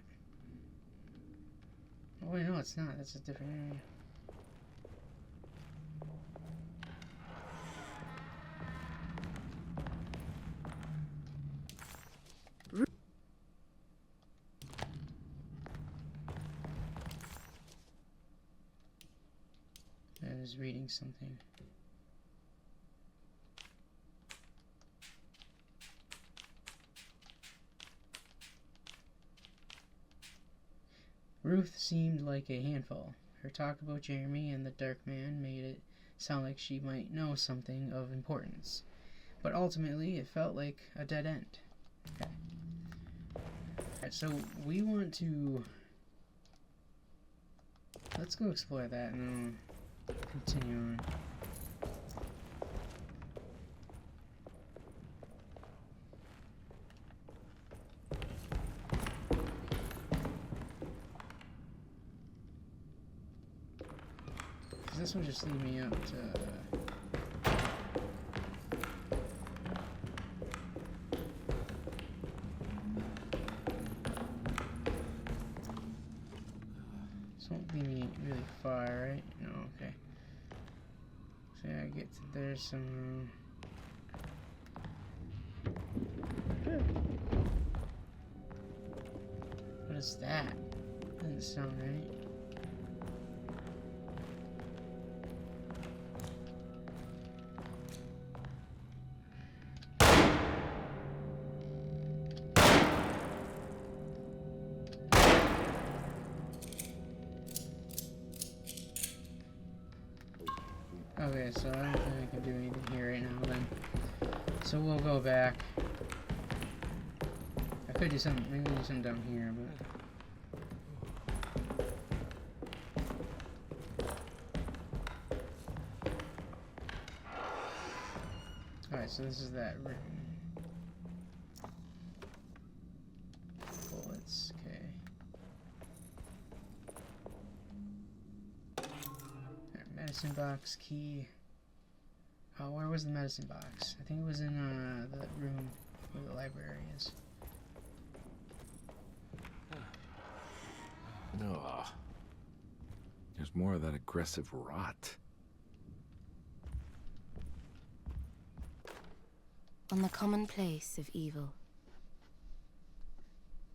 Oh, wait, no, it's not. That's a different area. I was reading something. Ruth seemed like a handful. Her talk about Jeremy and the Dark Man made it sound like she might know something of importance. But ultimately, it felt like a dead end. Okay. Alright, so we want to... Let's go explore that and then we'll continue on. This will just lead me up to... This won't lead me really far, right? No, okay. So yeah, I get to there somehow. What is that? Doesn't sound right. Okay, so I don't think I can do anything here right now then. So we'll go back. I could do something, maybe do something down here, but... Alright, so this is that room. Bullets, okay. Medicine box, key. Oh, where was the medicine box? I think it was in the room where the library is. No. There's more of that aggressive rot. On the commonplace of evil,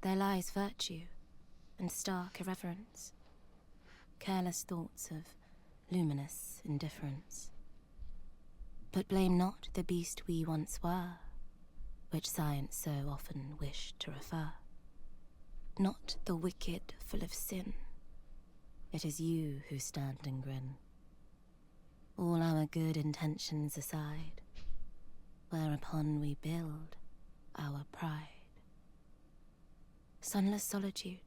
there lies virtue and stark irreverence, careless thoughts of luminous indifference. But blame not the beast we once were, which science so often wished to refer. Not the wicked full of sin, it is you who stand and grin. All our good intentions aside, whereupon we build our pride. Sunless solitude,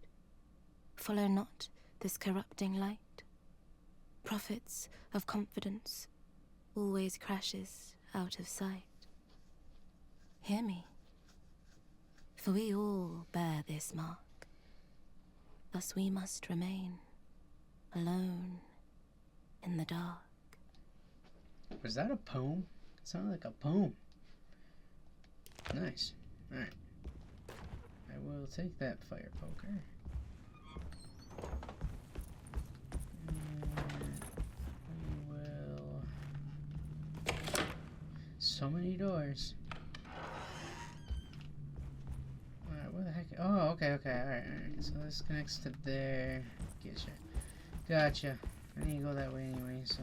follow not this corrupting light. Prophets of confidence always crashes out of sight. Hear me, for we all bear this mark. Thus we must remain alone in the dark. Was that a poem? It sounded like a poem. Nice. Alright. I will take that fire poker. So many doors. Alright, where the heck? Oh, okay, alright. So this connects to there. Gotcha. I need to go that way anyway, so.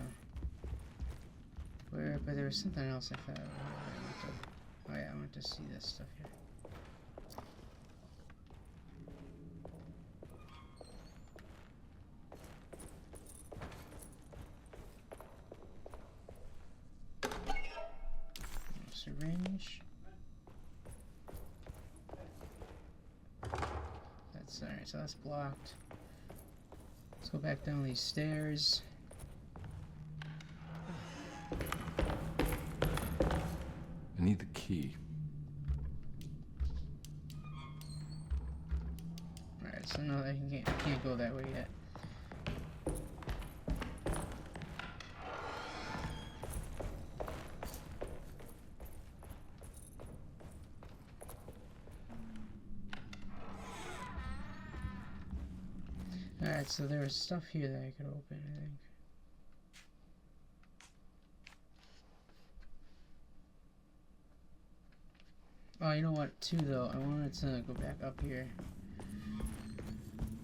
Where? But there was something else I thought. Oh yeah, I want to see this stuff here. Syringe. That's alright, so that's blocked. Let's go back down these stairs. I need the key. Alright, so no, I can't go that way yet. Alright, so there was stuff here that I could open, I think. Oh, you know what, too, though? I wanted to go back up here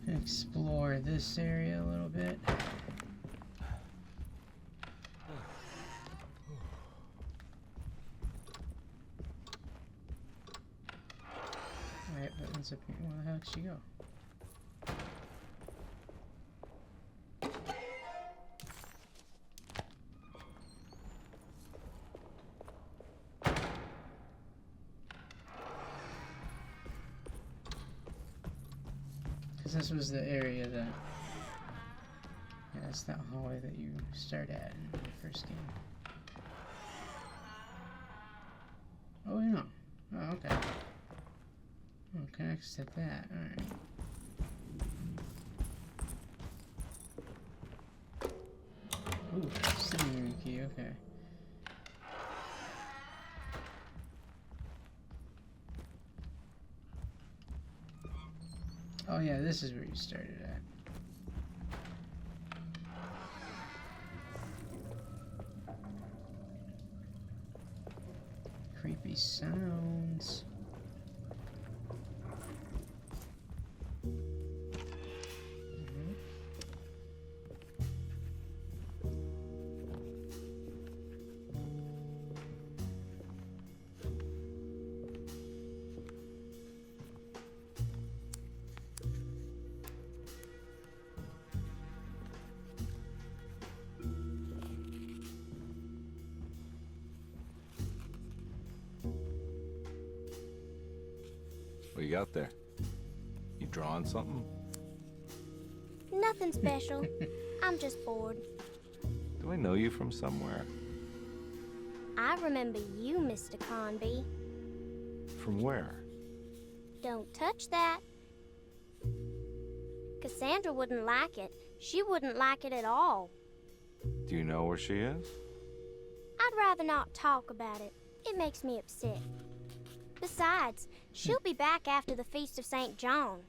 and explore this area a little bit. Alright, that one's up here. Where the hell did she go? This was the area that, yeah, that's that hallway that you start at in the first game. Oh, you know. Oh, okay. Oh, it connects to that. Alright. Ooh, sitting room key, okay. Oh yeah, this is where you started at. Creepy sounds. What you got there? You drawing something? Nothing special. I'm just bored. Do I know you from somewhere? I remember you, Mr. Conby. From where? Don't touch that. Cassandra wouldn't like it. She wouldn't like it at all. Do you know where she is? I'd rather not talk about it. It makes me upset. Besides, she'll be back after the Feast of St. John.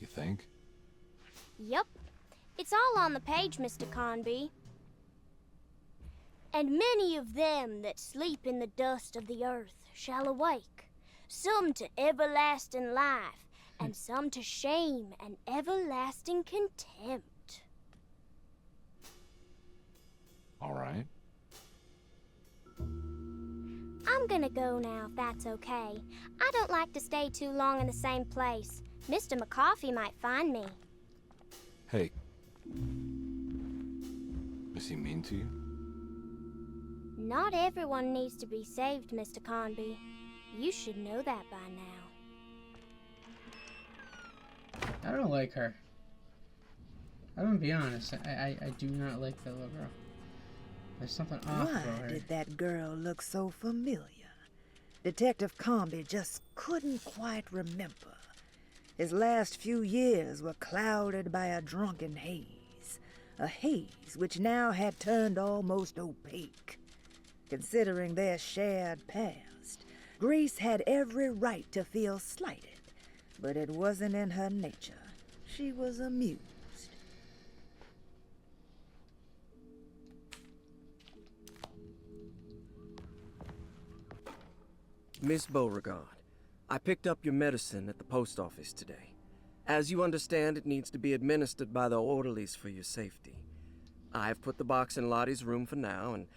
You think? Yup. It's all on the page, Mr. Conby. And many of them that sleep in the dust of the earth shall awake, some to everlasting life, and some to shame and everlasting contempt. All right. I'm gonna go now, if that's okay. I don't like to stay too long in the same place. Mr. McCoffey might find me. Hey. Is he mean to you? Not everyone needs to be saved, Mr. Conby. You should know that by now. I don't like her. I'm gonna be honest. I do not like the little girl. There's something off about her. Why did that girl look so familiar? Detective Conby just couldn't quite remember. His last few years were clouded by a drunken haze. A haze which now had turned almost opaque. Considering their shared past, Grace had every right to feel slighted, but it wasn't in her nature. She was amused. Miss Beauregard, I picked up your medicine at the post office today. As you understand, it needs to be administered by the orderlies for your safety. I've put the box in Lottie's room for now, and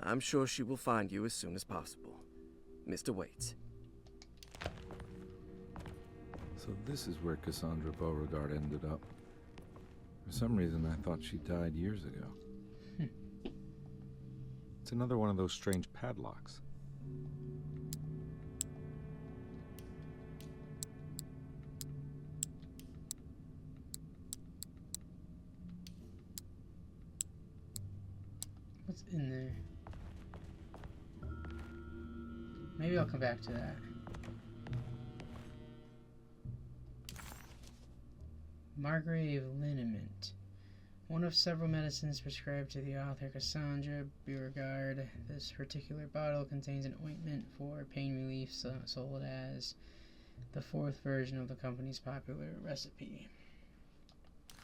I'm sure she will find you as soon as possible. Mr. Waits. So this is where Cassandra Beauregard ended up. For some reason, I thought she died years ago. It's another one of those strange padlocks. What's in there? Maybe I'll come back to that. Margrave liniment. One of several medicines prescribed to the author Cassandra Beauregard. This particular bottle contains an ointment for pain relief sold as the fourth version of the company's popular recipe.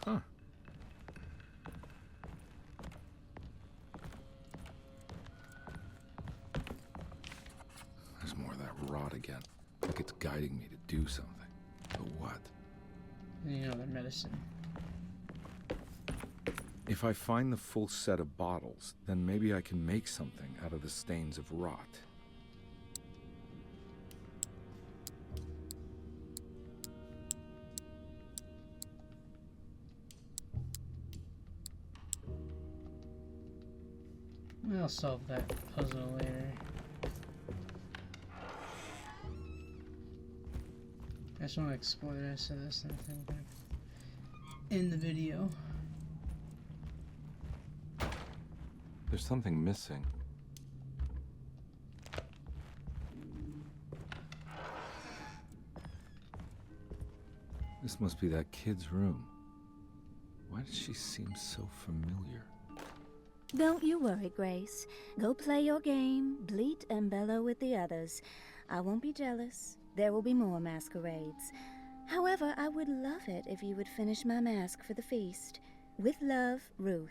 Huh. rot again. Like it's guiding me to do something. But what? You know, the medicine. If I find the full set of bottles, then maybe I can make something out of the stains of rot. I'll solve that puzzle later. I just want to explore the rest of this thing in the video. There's something missing. This must be that kid's room. Why does she seem so familiar? Don't you worry, Grace. Go play your game, bleat and bellow with the others. I won't be jealous. There will be more masquerades. However, I would love it if you would finish my mask for the feast. With love, Ruth.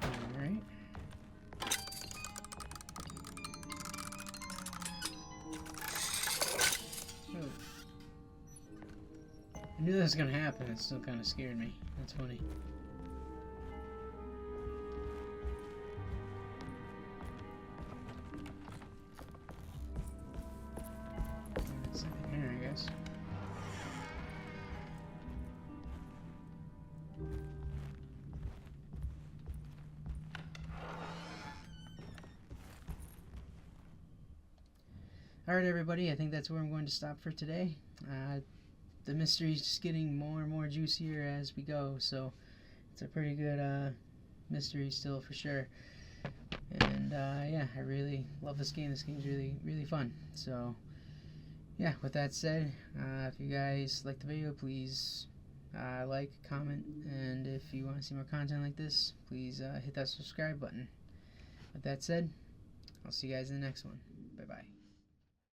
Alright. Oh. I knew that was gonna happen. It still kind of scared me. That's funny. It's in here, I guess. Alright, everybody, I think that's where I'm going to stop for today. The mystery's just getting more and more juicier as we go, so it's a pretty good mystery still for sure. And yeah, I really love this game. This game's really, really fun. So yeah, with that said, if you guys like the video, please like, comment, and if you want to see more content like this, please hit that subscribe button. With that said, I'll see you guys in the next one. Bye bye.